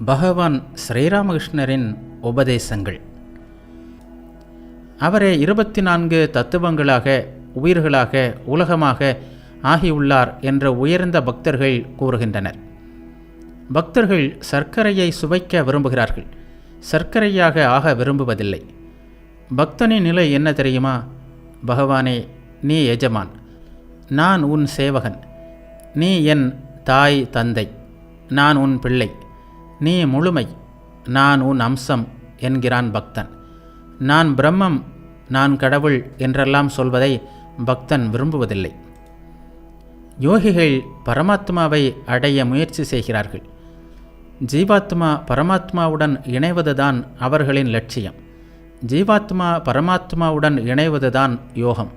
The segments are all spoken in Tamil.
பகவான் ஸ்ரீராமகிருஷ்ணரின் உபதேசங்கள். அவரே 24 தத்துவங்களாக, உயிர்களாக, உலகமாக ஆகியுள்ளார் என்ற உயர்ந்த பக்தர்கள் கூறுகின்றனர். பக்தர்கள் சர்க்கரையை சுவைக்க விரும்புகிறார்கள், சர்க்கரையாக ஆக விரும்புவதில்லை. பக்தனின் நிலை என்ன தெரியுமா? பகவானே, நீ எஜமான், நான் உன் சேவகன், நீ என் தாய் தந்தை, நான் உன் பிள்ளை, நீ முழுமை, நான் உன் அம்சம் என்கிறான் பக்தன். நான் பிரம்மம், நான் கடவுள் என்றெல்லாம் சொல்வதை பக்தன் விரும்புவதில்லை. யோகிகள் பரமாத்மாவை அடைய முயற்சி செய்கிறார்கள். ஜீவாத்மா பரமாத்மாவுடன் இணைவதுதான் அவர்களின் லட்சியம். ஜீவாத்மா பரமாத்மாவுடன் இணைவதுதான் யோகம்.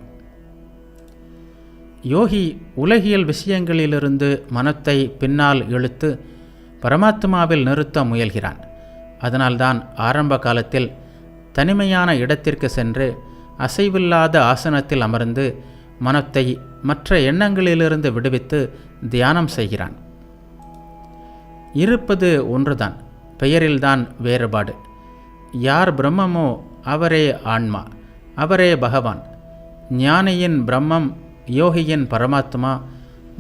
யோகி உலகியல் விஷயங்களிலிருந்து மனத்தை பின்னால் இழுத்து பரமாத்மாவில் நிறுத்த முயல்கிறான். அதனால்தான் ஆரம்ப காலத்தில் தனிமையான இடத்திற்கு சென்று அசைவில்லாத ஆசனத்தில் அமர்ந்து மனத்தை மற்ற எண்ணங்களிலிருந்து விடுவித்து தியானம் செய்கிறான். இருப்பது ஒன்றுதான், பெயரில்தான் வேறுபாடு. யார் பிரம்மமோ அவரே ஆன்மா, அவரே பகவான். ஞானியின் பிரம்மம், யோகியின் பரமாத்மா,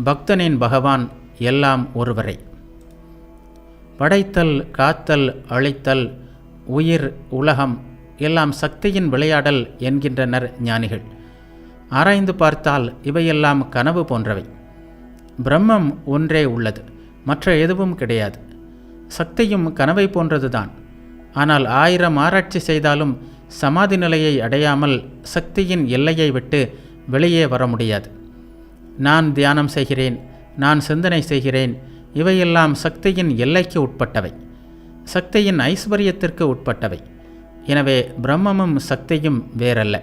பக்தனின் பகவான் எல்லாம் ஒருவரே. படைத்தல், காத்தல், அழித்தல், உயிர், உலகம் எல்லாம் சக்தியின் விளையாடல் என்கின்றனர் ஞானிகள். ஆராய்ந்து பார்த்தால் இவையெல்லாம் கனவு போன்றவை. பிரம்மம் ஒன்றே உள்ளது, மற்ற எதுவும் கிடையாது. சக்தியும் கனவை போன்றதுதான். ஆனால் 1000 ஆராய்ச்சி செய்தாலும் சமாதி நிலையை அடையாமல் சக்தியின் எல்லையை விட்டு வெளியே வர முடியாது. நான் தியானம் செய்கிறேன், நான் சிந்தனை செய்கிறேன், இவையெல்லாம் சக்தியின் எல்லைக்கு உட்பட்டவை, சக்தியின் ஐஸ்வர்யத்திற்கு உட்பட்டவை. எனவே பிரம்மமும் சக்தியும் வேறல்ல.